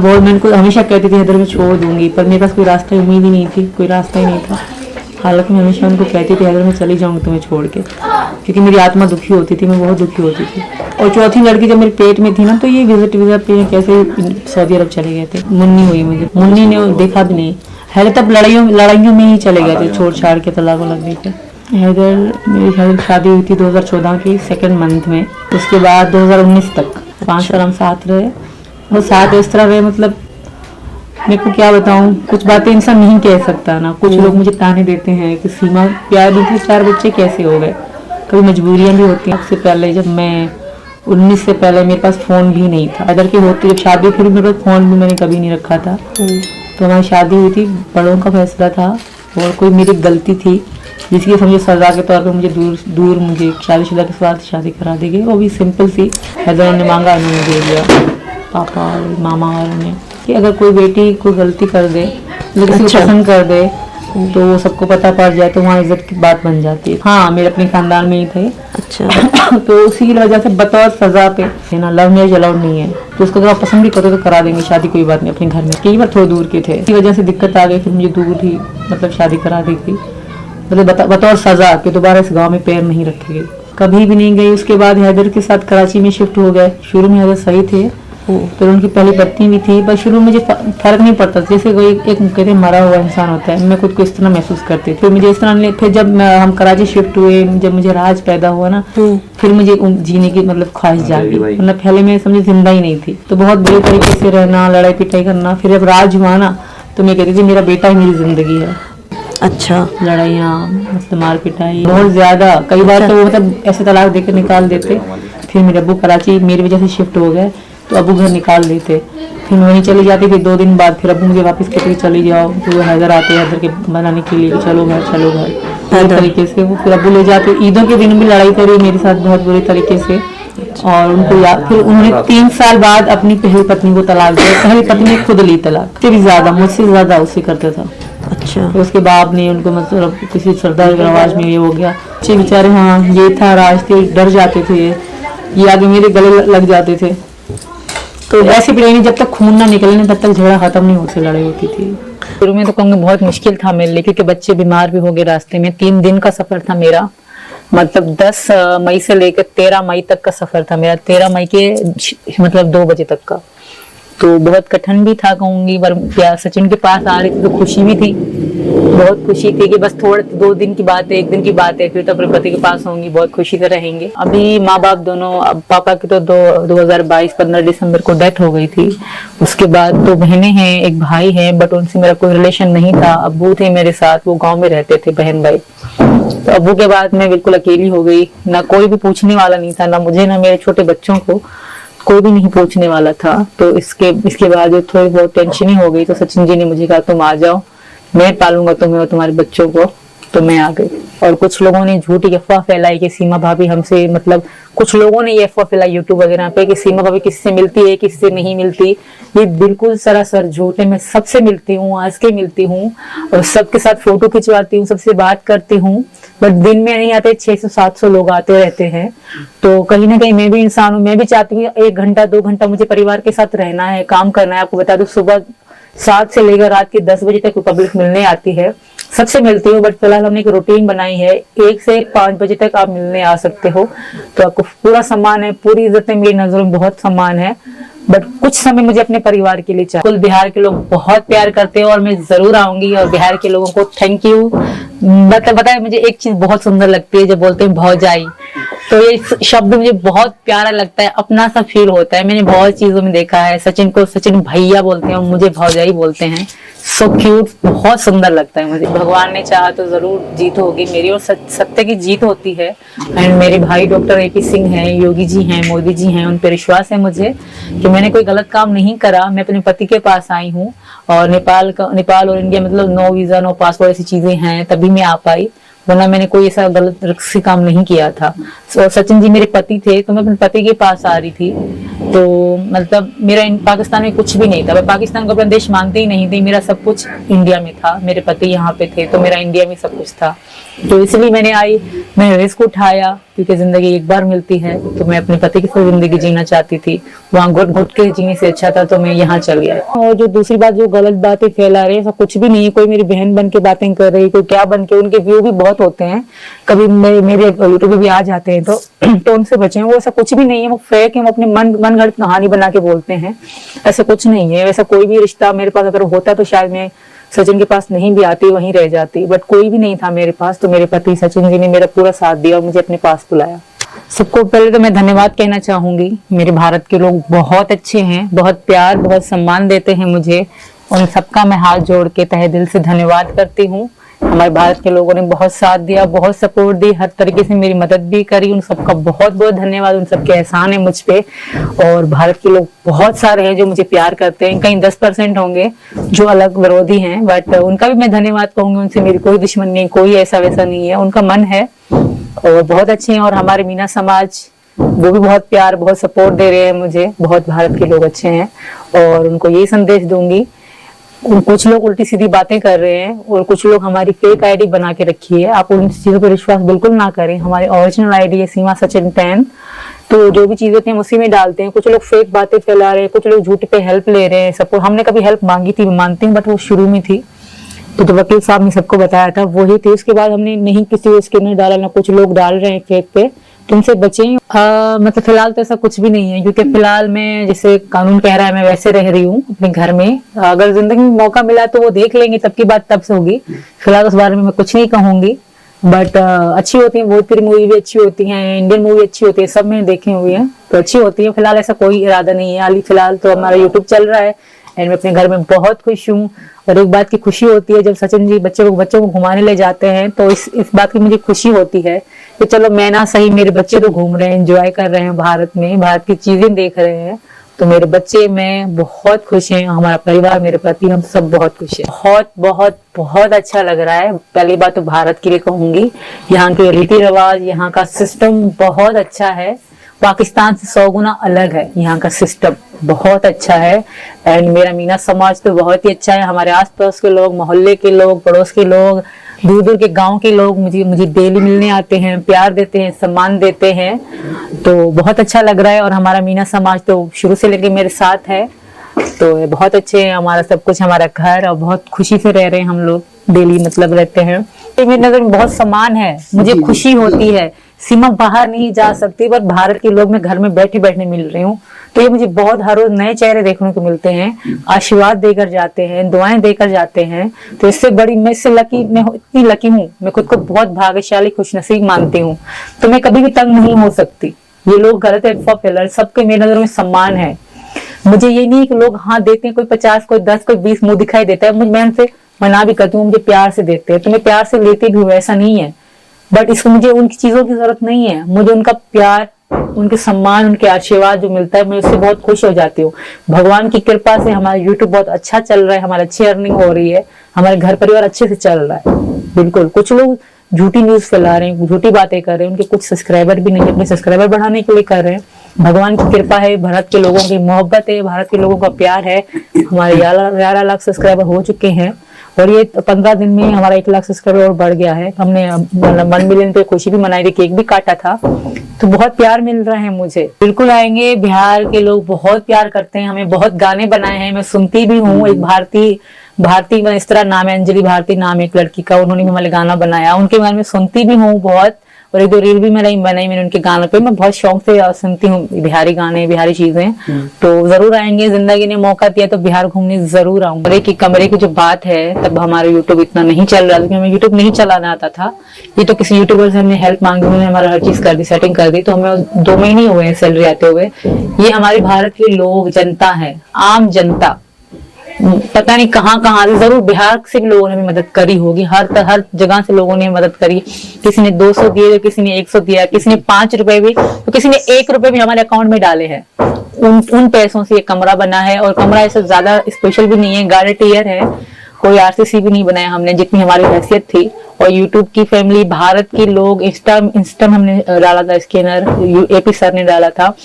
बहुत, मैंने को हमेशा कहती थी हैदर मैं छोड़ दूंगी, पर मेरे पास कोई रास्ता, उम्मीद ही नहीं थी, कोई रास्ता ही नहीं था। हालांकि मैं हमेशा उनको कहती थी हैदर मैं चली जाऊंगी तुम्हें छोड़ के, क्योंकि मेरी आत्मा दुखी होती थी, मैं बहुत दुखी होती थी। और चौथी लड़की जब मेरे पेट में थी ना, तो ये विजिट वीजा पे कैसे सऊदी अरब चले गए थे। मुन्नी हुई मुझे, मुन्नी ने देखा भी नहीं। हैदर तब लड़ाइयों में ही चले गए थे, छोड़ छाड़ के तलाक लग गई थे। हैदर, मेरी शादी हुई थी 2014 की सेकेंड मंथ में। उसके बाद 2019 तक 5 साल हम साथ रहे, और साथ इस तरह रहे, मतलब मेरे को क्या बताऊं, कुछ बातें इंसान नहीं कह सकता ना। कुछ लोग मुझे ताने देते हैं कि सीमा प्यार भी 4 बच्चे कैसे हो गए। कभी मजबूरियां भी होती हैं। सबसे पहले जब मैं 19 से पहले मेरे पास फोन भी नहीं था। अदर की होती जब शादी, फिर मेरे पास फोन भी मैंने कभी नहीं रखा था। तो हमारी शादी हुई थी, बड़ों का फैसला था, और कोई मेरी गलती थी जिसकी समझे सजा के तौर पर मुझे दूर मुझे शादीशुदा के साथ शादी करा दी गई। वो भी सिंपल सी, हैदर ने मांगा, उन्होंने दे दिया, पापा और मामा वालों ने, कि अगर कोई बेटी कोई गलती कर दे, किसी को पसंद कर दे, तो वो सबको पता पड़ जाए तो वहाँ इज्जत की बात बन जाती है। हाँ, मेरे अपने खानदान में ही थे। अच्छा। तो उसी वजह से बतौर सजा पे है ना, लव मैरिज अलाउड नहीं है, तो उसको अगर आप पसंद भी करते तो करा देंगे शादी, कोई बात नहीं, अपने घर में। कई बार थोड़ी दूर के थे, इसी वजह से दिक्कत आ गई, फिर मुझे दूर ही मतलब शादी करा दी थी, मतलब बतौर सजा कि दोबारा इस गाँव में पैर नहीं रखेगी, कभी भी नहीं गई। उसके बाद हैदर के साथ कराची में शिफ्ट हो गए। शुरू में हैदर सही थे, तो उनकी पहली पत्नी भी थी, पर शुरू में मुझे फर्क नहीं पड़ता, जैसे कोई एक कहते मरा हुआ इंसान होता है, मैं खुद को इस तरह महसूस करती थी। फिर मुझे इस तरह, फिर जब हम कराची शिफ्ट हुए, जब मुझे राज पैदा हुआ ना, फिर मुझे जीने की मतलब ख्वाहिश जागी, वरना पहले मैं समझे जिंदा ही नहीं थी। तो बहुत बुरी तरीके से रहना, लड़ाई पिटाई करना। फिर जब राज हुआ ना, तो मैं कहती थी मेरा बेटा ही मेरी जिंदगी है। अच्छा। लड़ाइयाँ, मतलब मार पिटाई बहुत ज्यादा, कई बार तो मतलब ऐसे तलाक देकर निकाल देते। फिर मेरे अब्बू कराची मेरी वजह से शिफ्ट हो गए, तो अबू घर निकाल देते, फिर मैं वहीं चली जाती थी। 2 दिन बाद फिर अबू मुझे वापस कहते चली जाओ, तो हैदर आते, हैदर के बनाने के लिए, चलो घर चलो घर, हर तरीके से वो फिर अबू ले जाते। ईदों के दिन भी लड़ाई करी मेरे साथ बहुत बुरी तरीके से, और उनको याद, फिर उन्होंने 3 साल बाद अपनी पहली पत्नी को तलाक दिया। पहली पत्नी ने खुद ली तलाक, फिर ज्यादा मुझसे ज्यादा उसे करता था। अच्छा। फिर उसके बाप ने उनको मतलब किसी सरदार रवाज में ये हो गया, अच्छे बेचारे। हाँ, ये था राज थे, डर जाते थे, ये आगे मेरे गले लग जाते थे। तो ऐसी प्रेमी जब तक खून ना निकले ना, तब तक झगड़ा खत्म नहीं होती, लड़ाई होती थी। शुरू में तो कहूँगी बहुत मुश्किल था मेरे लिए, क्योंकि बच्चे बीमार भी हो गए रास्ते में। 3 दिन का सफर था मेरा, मतलब 10 मई से लेकर 13 मई तक का सफर था मेरा। 13 मई के मतलब 2 बजे तक का, तो बहुत कठिन भी था कहूंगी। पर सचिन के पास आ रही थी तो खुशी भी थी, बहुत खुशी थी कि बस थोड़े 2 दिन की बात है, 1 दिन की बात है, फिर तो अपने पति के पास होंगी, बहुत खुशी से रहेंगे। अभी माँ बाप दोनों, अब पापा की तो 2022 15 दिसंबर को डेथ हो गई थी। उसके बाद 2 बहनें हैं, एक भाई है, बट उनसे मेरा कोई रिलेशन नहीं था। अब्बू थे मेरे साथ, वो गाँव में रहते थे, बहन भाई। तो अब्बू के बाद मैं बिल्कुल अकेली हो गई, ना कोई भी पूछने वाला नहीं था, ना मुझे ना मेरे छोटे बच्चों को, कोई भी नहीं पूछने वाला था। तो इसके बाद जो थोड़ी बहुत टेंशन ही हो गई, तो सचिन जी ने मुझे कहा तुम आ जाओ, मैं पालूंगा तुम्हें और तुम्हारे बच्चों को। तो मैं आ गई। और कुछ लोगों ने झूठी अफवाह फैलाई कि सीमा भाभी हमसे, मतलब कुछ लोगों ने ये अफवाह फैलाई यूट्यूब वगैरह पे कि सीमा भाभी किससे मिलती है, किससे नहीं मिलती। ये बिल्कुल सरासर झूठ है। मैं सबसे मिलती हूँ, आज के मिलती हूँ, और सबके साथ फोटो खिंचवाती हूँ, सबसे बात करती हूँ। बट दिन में नहीं आते, 600-700 लोग आते रहते हैं। तो कहीं ना कहीं मैं भी इंसान हूँ, मैं भी चाहती हूँ 1 घंटा 2 घंटा मुझे परिवार के साथ रहना है, काम करना है। आपको बता दूं, सुबह 7 से लेकर रात के 10 बजे तक पब्लिक मिलने आती है, सबसे मिलती हूँ। बट फिलहाल हमने एक रूटीन बनाई है, 1 से 5 बजे तक आप मिलने आ सकते हो, तो आपको पूरा सम्मान है, पूरी इज्जत है, मेरी नजरों में बहुत सम्मान है। बट कुछ समय मुझे अपने परिवार के लिए चाहिए। कुल बिहार के लोग बहुत प्यार करते हैं और मैं जरूर आऊंगी, और बिहार के लोगों को थैंक यू। पता है, मुझे एक चीज बहुत सुंदर लगती है, जब बोलते हैं भौजाई, तो ये शब्द मुझे बहुत प्यारा लगता है, अपना सा फील होता है। मैंने बहुत चीजों में देखा है, सचिन को सचिन भैया बोलते हैं, मुझे भौजाई बोलते हैं। सो क्यूट, बहुत सुंदर लगता है मुझे। भगवान ने चाहा तो जरूर जीत होगी मेरी, और सत्य की जीत होती है। एंड मेरे भाई डॉक्टर AP सिंह हैं, योगी जी हैं, मोदी जी हैं, उन पर विश्वास है मुझे कि मैंने कोई गलत काम नहीं करा। मैं अपने पति के पास आई हूँ, और नेपाल और इंडिया मतलब नो वीजा नो पासपोर्ट ऐसी चीजें हैं, तभी मैं आ पाई, वरना मैंने कोई ऐसा गलत रिस्की काम नहीं किया था। और सचिन जी मेरे पति थे, तो मैं अपने पति के पास आ रही थी। तो मतलब मेरा पाकिस्तान में कुछ भी नहीं था, मैं पाकिस्तान को अपना देश मानती ही नहीं थी, मेरा सब कुछ इंडिया में था, मेरे पति यहाँ पे थे, तो मेरा इंडिया में सब कुछ था। तो इसलिए मैंने मैंने रिस्क उठाया, क्योंकि जिंदगी एक बार मिलती है, तो मैं अपने पति की साथ जिंदगी जीना चाहती थी। वहाँ घुट घुट के जीने से अच्छा था तो मैं यहाँ चल गया। और जो दूसरी बात, जो गलत बातें फैला रहे हैं, ऐसा कुछ भी नहीं है। कोई मेरी बहन बन के बातें कर रही, कोई क्या बन के, उनके व्यू भी बहुत होते हैं, कभी मेरे यूट्यूब पे भी आ जाते हैं, तो उनसे बचे। वो ऐसा कुछ भी नहीं है, वो फेक है, वो अपने मन गढ़ंत कहानी बना के बोलते हैं। ऐसा कुछ नहीं है। वैसा कोई भी रिश्ता मेरे पास अगर होता तो शायद मैं सचिन के पास नहीं भी आती, वहीं रह जाती, बट कोई भी नहीं था मेरे पास। तो मेरे पति सचिन जी ने मेरा पूरा साथ दिया और मुझे अपने पास बुलाया। सबको पहले तो मैं धन्यवाद कहना चाहूंगी। मेरे भारत के लोग बहुत अच्छे हैं, बहुत प्यार, बहुत सम्मान देते हैं मुझे। उन सबका मैं हाथ जोड़ के तहे दिल से धन्यवाद करती हूँ। हमारे भारत के लोगों ने बहुत साथ दिया, बहुत सपोर्ट दी, हर तरीके से मेरी मदद भी करी। उन सबका बहुत बहुत धन्यवाद, उन सबके एहसान है मुझ पे। और भारत के लोग बहुत सारे हैं जो मुझे प्यार करते हैं, कहीं 10% होंगे जो अलग विरोधी हैं, बट उनका भी मैं धन्यवाद कहूंगी। उनसे मेरी कोई दुश्मन नहीं, कोई ऐसा वैसा नहीं है, उनका मन है और बहुत अच्छे हैं। और हमारे मीना समाज, वो भी बहुत प्यार, बहुत सपोर्ट दे रहे हैं मुझे। बहुत भारत के लोग अच्छे हैं और उनको यही संदेश दूंगी। कुछ लोग उल्टी सीधी बातें कर रहे हैं और कुछ लोग हमारी फेक आईडी बना के रखी है, आप उन चीजों पर विश्वास बिल्कुल ना करें। हमारी ओरिजिनल आईडी है सीमा सचिन 10। तो जो भी चीजें होती हैं उसी में डालते हैं। कुछ लोग फेक बातें फैला रहे हैं, कुछ लोग झूठ पे हेल्प ले रहे हैं। सपोर्ट, हमने कभी हेल्प मांगी थी, मानती हूँ, बट वो शुरू में थी, तो वकील साहब ने सबको बताया था, वही थी। उसके बाद हमने नहीं किसी को स्कैनर डाला, ना कुछ लोग डाल रहे हैं फेक पे, तुमसे बचें। मतलब फिलहाल तो ऐसा कुछ भी नहीं है, क्योंकि फिलहाल मैं जैसे कानून कह रहा है मैं वैसे रह रही हूँ अपने घर में। अगर जिंदगी में मौका मिला तो वो देख लेंगे, तब की बात तब से होगी। फिलहाल उस बारे में मैं कुछ नहीं कहूंगी, बट अच्छी होती है। भोजपुरी मूवी भी अच्छी होती है, इंडियन मूवी अच्छी होती है, सब मैंने देखी हुई है, तो अच्छी होती है। फिलहाल ऐसा कोई इरादा नहीं है। हाल फिलहाल तो हमारा यूट्यूब चल रहा है एंड मैं अपने घर में बहुत खुश हूँ। और एक बात की खुशी होती है, जब सचिन जी बच्चों को घुमाने ले जाते हैं, तो इस बात की मुझे खुशी होती है कि चलो मैं ना सही, मेरे बच्चे तो घूम रहे हैं, एंजॉय कर रहे हैं भारत में, भारत की चीजें देख रहे हैं, तो मेरे बच्चे, मैं बहुत खुश हैं, हमारा परिवार, मेरे पति, हम सब बहुत खुश हैं। बहुत बहुत बहुत अच्छा लग रहा है। पहली बात तो भारत के लिए कहूंगी, यहाँ के रीति रिवाज, यहाँ का सिस्टम बहुत अच्छा है। पाकिस्तान से 100 गुना अलग है यहाँ का सिस्टम, बहुत अच्छा है। एंड मेरा मीना समाज तो बहुत ही अच्छा है। हमारे आसपास के लोग, मोहल्ले के लोग, पड़ोस के लोग, दूर दूर के गांव के लोग मुझे डेली मिलने आते हैं, प्यार देते हैं, सम्मान देते हैं, तो बहुत अच्छा लग रहा है। और हमारा मीना समाज तो शुरू से लेके मेरे साथ है, तो ये बहुत अच्छे हैं। हमारा सब कुछ, हमारा घर, और बहुत खुशी से रह रहे हैं हम लोग, डेली मतलब रहते हैं। तो मेरी नजर में बहुत सम्मान है, मुझे खुशी होती है। सीमा बाहर नहीं जा सकती, पर भारत के लोग मैं घर में बैठे बैठे मिल रही हूँ, तो ये मुझे बहुत हर रोज नए चेहरे देखने को मिलते हैं, आशीर्वाद देकर जाते हैं, दुआएं देकर जाते हैं। तो इससे बड़ी, मैं इससे लकी, मैं इतनी लकी हूँ, मैं खुद को बहुत भाग्यशाली, खुशनसीब मानती हूँ, तो मैं कभी भी तंग नहीं हो सकती। ये लोग गलत अफवाह फैला रहे, सबके मेरी नजर में सम्मान है। मुझे ये नहीं कि लोग हाँ देते हैं, कोई 50, कोई 10, कोई 20 मुंह दिखाई देता है, मैं उनसे मना भी करती हूँ, मुझे प्यार से देते हैं, तो मैं प्यार से लेती भी हूँ, ऐसा नहीं है। बट इसको मुझे उनकी चीजों की जरूरत नहीं है, मुझे उनका प्यार, उनके सम्मान, उनके आशीर्वाद जो मिलता है, मैं उससे बहुत खुश हो जाती हूँ। भगवान की कृपा से हमारा यूट्यूब बहुत अच्छा चल रहा है, हमारी अच्छी अर्निंग हो रही है, हमारे घर परिवार अच्छे से चल रहा है। बिल्कुल, कुछ लोग झूठी न्यूज फैला रहे हैं, झूठी बातें कर रहे हैं, उनके कुछ सब्सक्राइबर भी नहीं, अपने सब्सक्राइबर बढ़ाने के लिए कर रहे हैं। भगवान की कृपा है, भारत के लोगों की मोहब्बत है, भारत के लोगों का प्यार है। हमारे 11 लाख सब्सक्राइबर हो चुके हैं और ये 15 दिन में हमारा 1 लाख सब्सक्राइबर और बढ़ गया है। हमने 1 मिलियन पे खुशी भी मनाई थी, केक भी काटा था, तो बहुत प्यार मिल रहा है मुझे। बिल्कुल आएंगे, बिहार के लोग बहुत प्यार करते हैं हमें, बहुत गाने बनाए हैं, मैं सुनती भी हूँ। एक भारती इस तरह नाम है, अंजलि भारती नाम है एक लड़की का, उन्होंने भी हमारे गाना बनाया, उनके बारे में सुनती भी हूँ बहुत, और 1-2 रील भी मैंने बनाई मैंने उनके गानों पे। मैं बहुत शौक से सुनती हूँ बिहारी गाने, बिहारी चीजें, तो जरूर आएंगे। जिंदगी ने मौका दिया तो बिहार घूमने जरूर आऊंगा। कमरे की जो बात है, तब हमारा यूट्यूब इतना नहीं चल रहा था, क्योंकि हमें यूट्यूब नहीं चलाना आता था। ये तो किसी यूट्यूबर से हमने हेल्प मांगी, उन्होंने हमारा हर चीज कर दी, सेटिंग कर दी, तो हमें 2 महीने हुए हैं सैलरी आते हुए। ये हमारे भारत के लोग, जनता है, आम जनता, पता नहीं कहाँ से, जरूर बिहार से भी लोगों ने हमें मदद करी होगी, हर जगह से लोगों ने मदद करी। किसी ने 200 दिए, किसी ने 100 दिया, किसी ने 5 रुपए भी, तो किसी ने 1 रुपए भी हमारे अकाउंट में डाले हैं। उन पैसों से ये कमरा बना है, और कमरा ऐसा ज्यादा स्पेशल भी नहीं है, गार्डन टियर है, कोई आरसीसी भी नहीं बनाया हमने, जितनी हमारी हैसियत थी। और यूट्यूब की फैमिली, भारत के लोग, इंस्टा हमने डाला था, स्कैनर एपी सर ने डाला था,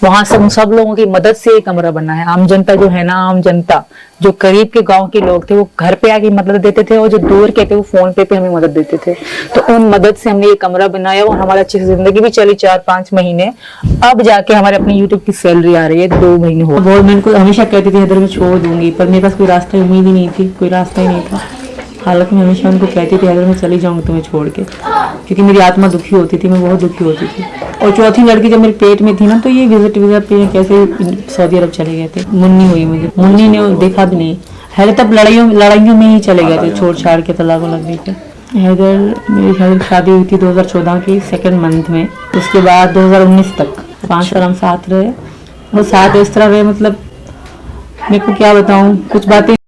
वहां सब लोगों की मदद से ये कमरा बना है। आम जनता जो है ना, आम जनता जो करीब के गांव के लोग थे वो घर पे आके मदद देते थे, और जो दूर के थे वो फोन पे हमें मदद देते थे। तो उन मदद से हमने ये कमरा बनाया और हमारा अच्छी से जिंदगी भी चली 4-5 महीने। अब जाके हमारे अपनी यूट्यूब की सैलरी आ रही है, 2 महीने हो। गवर्नमेंट को हमेशा कहती थी हैदर में छोड़ दूंगी, पर मेरे पास कोई रास्ता, उम्मीद ही नहीं थी, कोई रास्ता ही नहीं था। हालांकि मैं हमेशा उनको कहती थी हैदर में चली जाऊंगी तुम्हें छोड़ के, क्योंकि मेरी आत्मा दुखी होती थी, मैं बहुत दुखी होती थी। और चौथी लड़की जब मेरे पेट में थी ना, तो ये विजिट वीजा पे कैसे सऊदी अरब चले गए थे। मुन्नी हुई मुझे, मुन्नी ने देखा भी नहीं। हैदर तब लड़ाइयों में ही चले गए थे, छोड़ छाड़ के तलाक लग गई थे। हैदर शादी हुई थी 2014 की 2nd मंथ में। उसके बाद 2019 तक 5 साल हम साथ रहे, और साथ इस तरह रहे, मतलब मेरे को क्या बताऊं, कुछ बातें